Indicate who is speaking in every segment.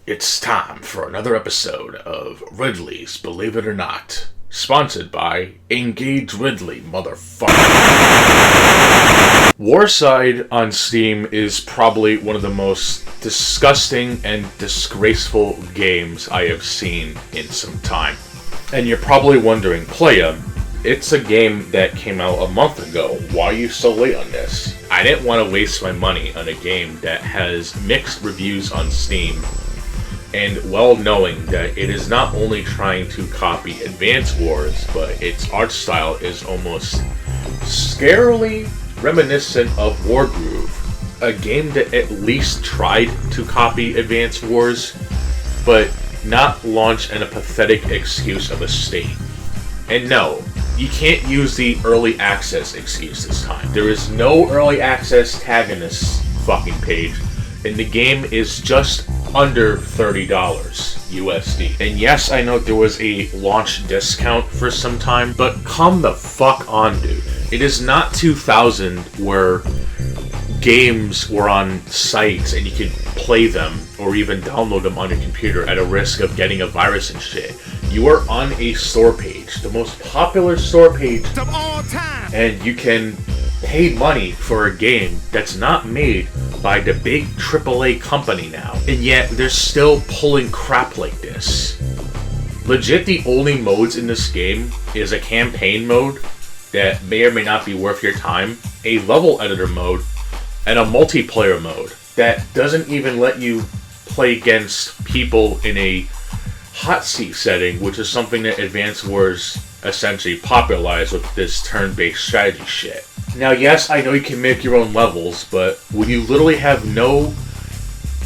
Speaker 1: It's time for another episode of Ridley's Believe It or Not, sponsored by Engage Ridley, motherfucker. Warside on Steam is probably one of the most disgusting and disgraceful games I have seen in some time. And you're probably wondering, Playa, it's a game that came out a month ago. Why are you so late on this? I didn't want to waste my money on a game that has mixed reviews on Steam, and well knowing that it is not only trying to copy Advance Wars, but its art style is almost scarily reminiscent of Wargroove, a game that at least tried to copy Advance Wars, but not launch in a pathetic excuse of a state. And no, you can't use the early access excuse this time. There is no early access tag in this fucking page, and the game is just under $30 USD. And yes, I know there was a launch discount for some time, but come the fuck on, dude. It is not 2000 where games were on sites and you could play them or even download them on your computer at a risk of getting a virus and shit. You are on a store page, the most popular store page of all time, and you can pay money for a game that's not made by the big AAA company now, and yet they're still pulling crap like this. Legit, the only modes in this game is a campaign mode that may or may not be worth your time, a level editor mode, and a multiplayer mode that doesn't even let you play against people in a hot seat setting, which is something that Advance Wars essentially popularized with this turn-based strategy shit. Now, yes, I know you can make your own levels, but when you literally have no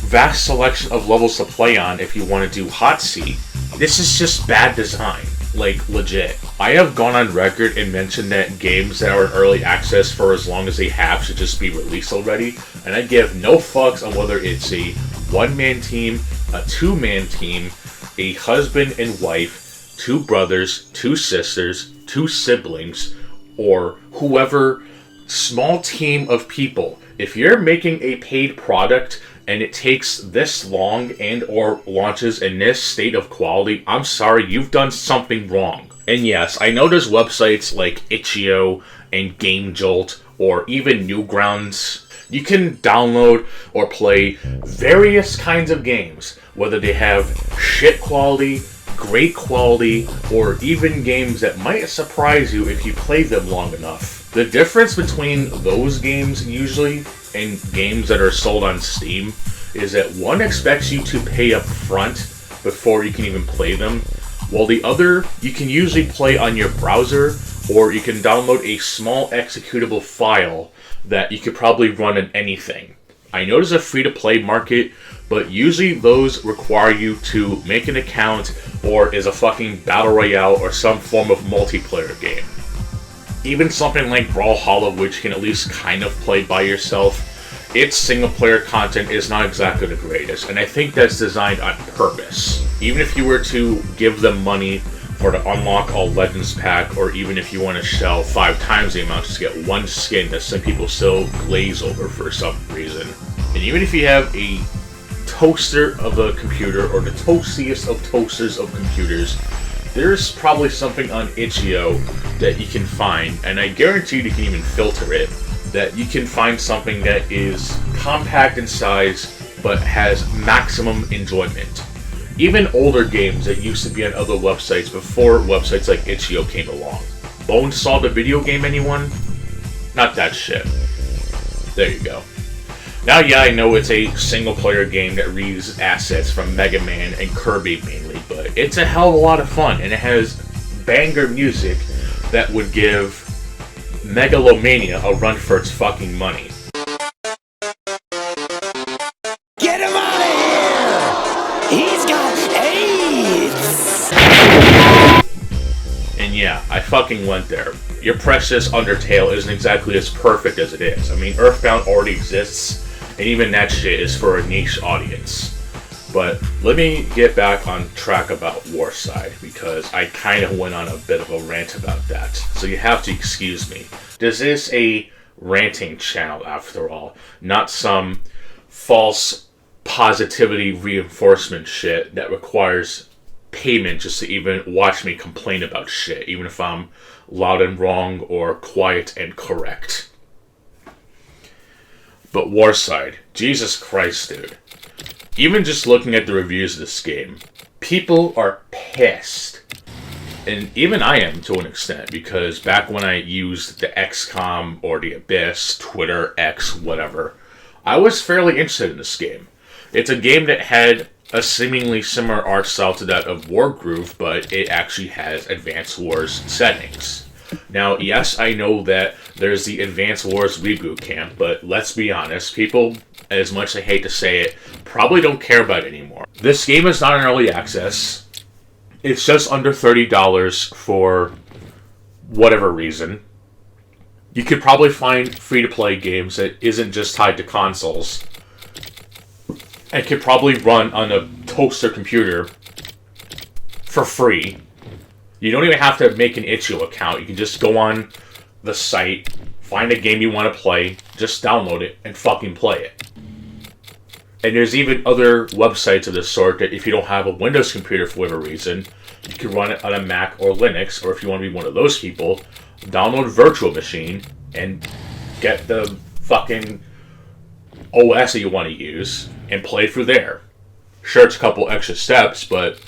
Speaker 1: vast selection of levels to play on if you want to do hot seat, this is just bad design. Like, legit. I have gone on record and mentioned that games that are in early access for as long as they have should just be released already, and I give no fucks on whether it's a one-man team, a two-man team, a husband and wife, two brothers, two sisters, two siblings, or whoever small team of people. If you're making a paid product and it takes this long and or launches in this state of quality, I'm sorry, you've done something wrong. And yes, I know there's websites like Itch.io and GameJolt or even Newgrounds. You can download or play various kinds of games, whether they have shit quality, great quality, or even games that might surprise you if you play them long enough. The difference between those games usually and games that are sold on Steam is that one expects you to pay up front before you can even play them, while the other you can usually play on your browser, or you can download a small executable file that you could probably run on anything. I know there's a free-to-play market, but usually those require you to make an account or is a fucking battle royale or some form of multiplayer game. Even something like Brawlhalla, which can at least kind of play by yourself, its single-player content is not exactly the greatest, and I think that's designed on purpose. Even if you were to give them money for the Unlock All Legends pack, or even if you want to shell 5 times the amount just to get one skin that some people still glaze over for some reason. And even if you have a toaster of a computer, or the toastiest of toasters of computers, there's probably something on Itch.io that you can find, and I guarantee you can even filter it, that you can find something that is compact in size but has maximum enjoyment. Even older games that used to be on other websites before websites like Itch.io came along. Bonesaw the video game, anyone? Not that shit. There you go. Now, yeah, I know it's a single-player game that reuses assets from Mega Man and Kirby mainly, but it's a hell of a lot of fun, and it has banger music that would give Megalomania a run for its fucking money.
Speaker 2: Get him out of here! He's got AIDS!
Speaker 1: And yeah, I fucking went there. Your precious Undertale isn't exactly as perfect as it is. I mean, Earthbound already exists, and even that shit is for a niche audience. But let me get back on track about Warside, because I kind of went on a bit of a rant about that. So you have to excuse me. This is a ranting channel after all, not some false positivity reinforcement shit that requires payment just to even watch me complain about shit, even if I'm loud and wrong or quiet and correct. But Warside, Jesus Christ, dude. Even just looking at the reviews of this game, people are pissed. And even I am to an extent, because back when I used the XCOM or the Abyss, Twitter, X, whatever, I was fairly interested in this game. It's a game that had a seemingly similar art style to that of Wargroove, but it actually has Advance Wars settings. Now, yes, I know that there's the Advance Wars reboot camp, but let's be honest, people, as much as I hate to say it, probably don't care about it anymore. This game is not in early access. It's just under $30 for whatever reason. You could probably find free-to-play games that isn't just tied to consoles and could probably run on a toaster computer for free. You don't even have to make an itch.io account. You can just go on the site, find a game you want to play, just download it, and fucking play it. And there's even other websites of this sort that if you don't have a Windows computer for whatever reason, you can run it on a Mac or Linux, or if you want to be one of those people, download Virtual Machine and get the fucking OS that you want to use and play through there. Sure, it's a couple extra steps, but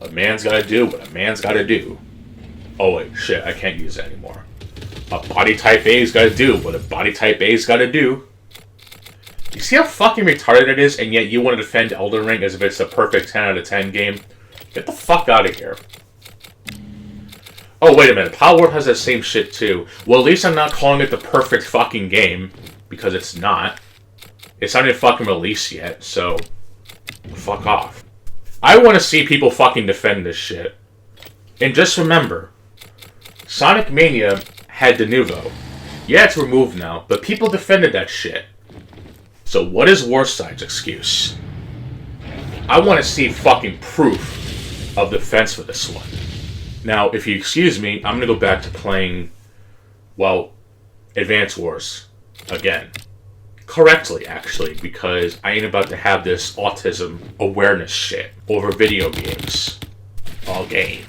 Speaker 1: a man's got to do what a man's got to do. Oh wait, shit, I can't use that anymore. A body type A's got to do what a body type A's got to do. You see how fucking retarded it is, and yet you want to defend Elden Ring as if it's a perfect 10 out of 10 game? Get the fuck out of here. Oh, wait a minute. Palworld has that same shit too. Well, at least I'm not calling it the perfect fucking game, because it's not. It's not even fucking released yet, so fuck off. I want to see people fucking defend this shit. And just remember, Sonic Mania had de novo. Yeah, it's removed now, but people defended that shit. So what is Warside's excuse? I want to see fucking proof of defense for this one. Now, if you excuse me, I'm going to go back to playing, well, Advance Wars again. Correctly, actually, because I ain't about to have this autism awareness shit over video games all game.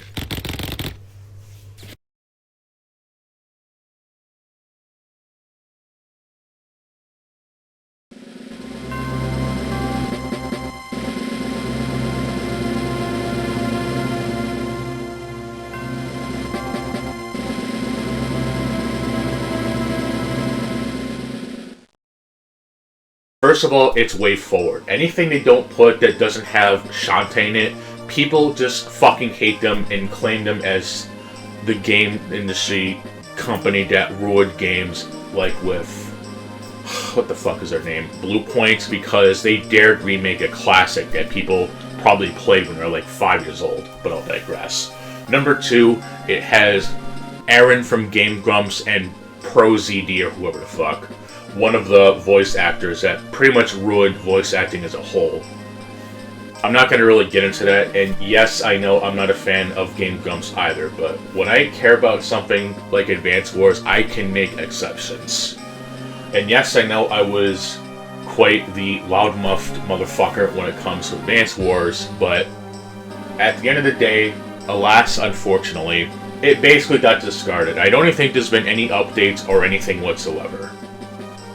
Speaker 1: First of all, it's way forward. Anything they don't put that doesn't have Shantae in it, people just fucking hate them and claim them as the game industry company that ruined games, like with, what the fuck is their name? Blue Point, because they dared remake a classic that people probably played when they were like 5 years old, but I'll digress. Number 2, it has Aaron from Game Grumps and ProZD or whoever the fuck. One of the voice actors that pretty much ruined voice acting as a whole. I'm not going to really get into that, and yes, I know I'm not a fan of Game Grumps either, but when I care about something like Advance Wars, I can make exceptions. And yes, I know I was quite the loudmouthed motherfucker when it comes to Advance Wars, but at the end of the day, alas, unfortunately, it basically got discarded. I don't even think there's been any updates or anything whatsoever.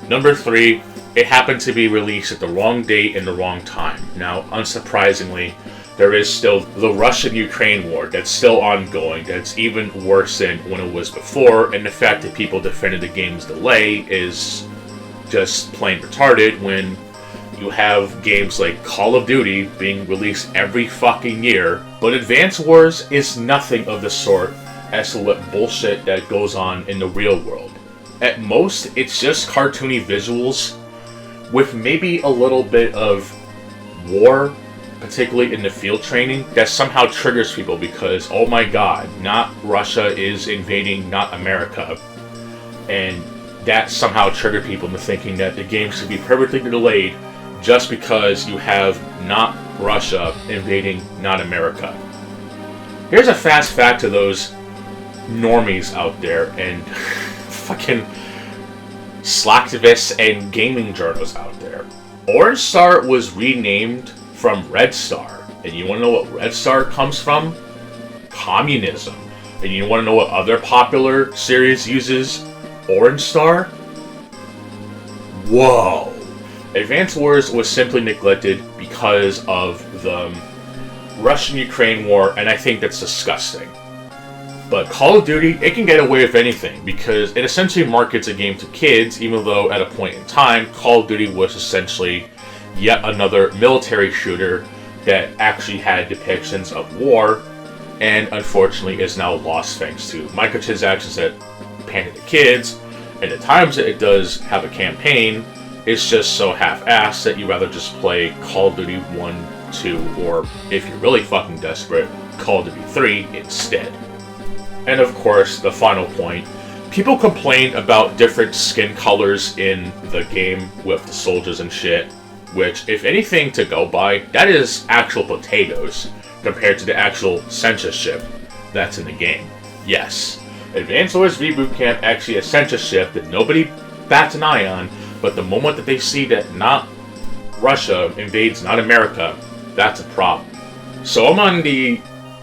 Speaker 1: Number 3, it happened to be released at the wrong date and the wrong time. Now, unsurprisingly, there is still the Russian-Ukraine war that's still ongoing, that's even worse than when it was before, and the fact that people defended the game's delay is just plain retarded when you have games like Call of Duty being released every fucking year, but Advance Wars is nothing of the sort as to what bullshit that goes on in the real world. At most, it's just cartoony visuals with maybe a little bit of war, particularly in the field training, that somehow triggers people because, oh my god, not Russia is invading not America. And that somehow triggered people into thinking that the game should be perfectly delayed just because you have not Russia invading not America. Here's a fast fact to those normies out there, and fucking slacktivists and gaming journals out there. Orange Star was renamed from Red Star. And you want to know what Red Star comes from? Communism. And you want to know what other popular series uses Orange Star? Whoa. Advance Wars was simply neglected because of the Russian-Ukraine war, and I think that's disgusting. But Call of Duty, it can get away with anything, because it essentially markets a game to kids, even though at a point in time, Call of Duty was essentially yet another military shooter that actually had depictions of war, and unfortunately is now lost thanks to microtransactions that pander to kids, and at times that it does have a campaign, it's just so half-assed that you rather just play Call of Duty 1, 2, or if you're really fucking desperate, Call of Duty 3 instead. And of course, the final point, people complain about different skin colors in the game with the soldiers and shit, which, if anything to go by, that is actual potatoes compared to the actual censorship that's in the game. Yes, Advance Wars Reboot Camp actually has censorship that nobody bats an eye on, but the moment that they see that not Russia invades not America, that's a problem. So I'm on the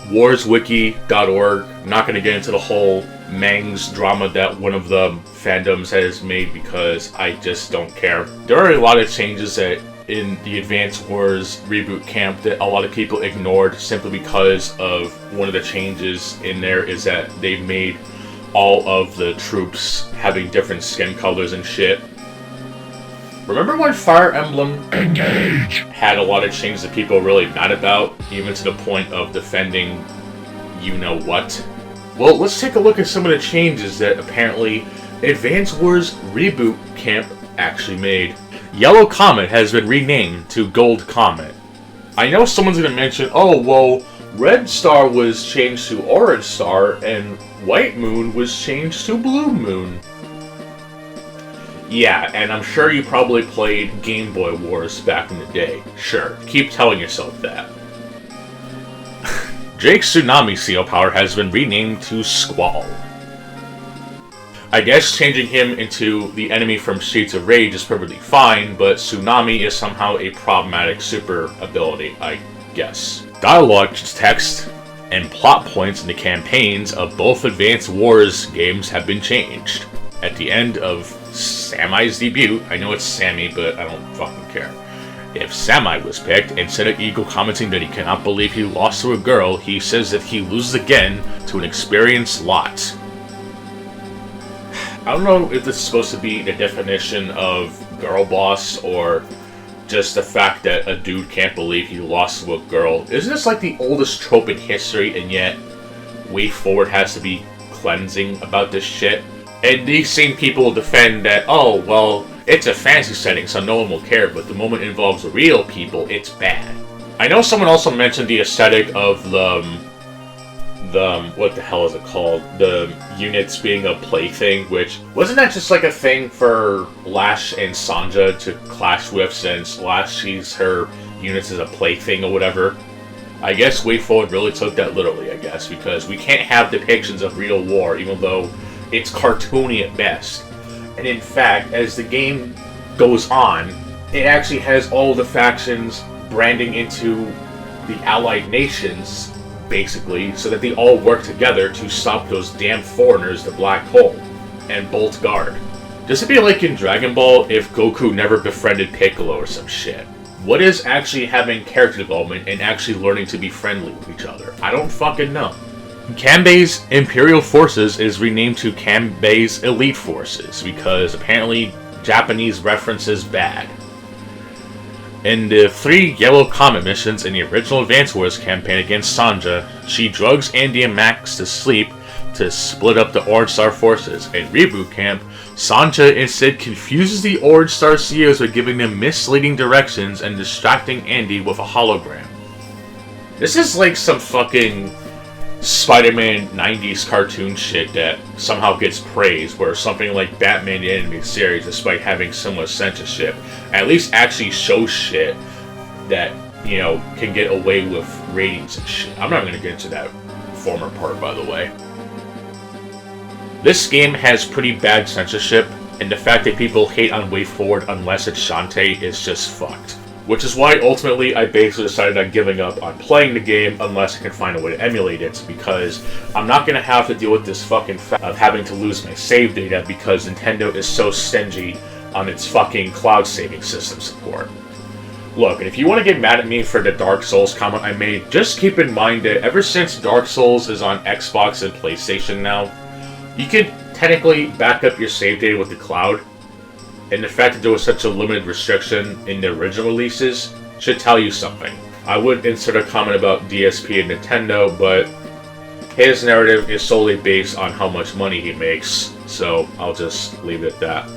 Speaker 1: warswiki.org. I'm not going to get into the whole Mangs drama that one of the fandoms has made because I just don't care. There are a lot of changes that in the Advance Wars Reboot Camp that a lot of people ignored simply because of one of the changes in there is that they've made all of the troops having different skin colors and shit. Remember when Fire Emblem Engage had a lot of changes that people were really mad about, even to the point of defending you-know-what? Well, let's take a look at some of the changes that apparently Advance Wars Reboot Camp actually made. Yellow Comet has been renamed to Gold Comet. I know someone's going to mention, oh, well, Red Star was changed to Orange Star, and White Moon was changed to Blue Moon. Yeah, and I'm sure you probably played Game Boy Wars back in the day. Sure, keep telling yourself that. Jake's Tsunami Seal Power has been renamed to Squall. I guess changing him into the enemy from Streets of Rage is perfectly fine, but Tsunami is somehow a problematic super ability, I guess. Dialogue, text, and plot points in the campaigns of both Advance Wars games have been changed. At the end of Samai's debut, I know it's Sammy, but I don't fucking care. If Samai was picked, instead of Eagle commenting that he cannot believe he lost to a girl, he says that he loses again to an experienced lot. I don't know if this is supposed to be the definition of girl boss, or just the fact that a dude can't believe he lost to a girl. Isn't this like the oldest trope in history, and yet Way Forward has to be cleansing about this shit? And these same people defend that, oh, well, it's a fantasy setting, so no one will care, but the moment it involves real people, it's bad. I know someone also mentioned the aesthetic of the what the hell is it called? The units being a plaything, which, wasn't that just like a thing for Lash and Sanja to clash with, since Lash sees her units as a plaything or whatever? I guess Way Forward really took that literally, I guess, because we can't have depictions of real war, even though it's cartoony at best. And in fact, as the game goes on, it actually has all the factions branding into the allied nations, basically, so that they all work together to stop those damn foreigners, the Black Hole, and Bolt Guard. This would be like in Dragon Ball if Goku never befriended Piccolo or some shit. What is actually having character development and actually learning to be friendly with each other? I don't fucking know. Kanbei's Imperial Forces is renamed to Kanbei's Elite Forces because apparently Japanese reference is bad. In the 3 Yellow Comet missions in the original Advance Wars campaign against Sanja, she drugs Andy and Max to sleep to split up the Orange Star forces. In Reboot Camp, Sanja instead confuses the Orange Star CEOs by giving them misleading directions and distracting Andy with a hologram. This is like some fucking Spider-Man 90s cartoon shit that somehow gets praised, where something like Batman the Animated Series, despite having similar censorship, at least actually shows shit that, you know, can get away with ratings and shit. I'm not going to get into that former part, by the way. This game has pretty bad censorship, And the fact that people hate on WayForward unless it's Shantae is just fucked. Which is why ultimately I basically decided on giving up on playing the game unless I can find a way to emulate it, because I'm not going to have to deal with this fucking fact of having to lose my save data because Nintendo is so stingy on its fucking cloud saving system support. Look, and if you want to get mad at me for the Dark Souls comment I made, just keep in mind that ever since Dark Souls is on Xbox and PlayStation now, you can technically back up your save data with the cloud. And the fact that there was such a limited restriction in the original releases should tell you something. I would insert a comment about DSP and Nintendo, but his narrative is solely based on how much money he makes, so I'll just leave it at that.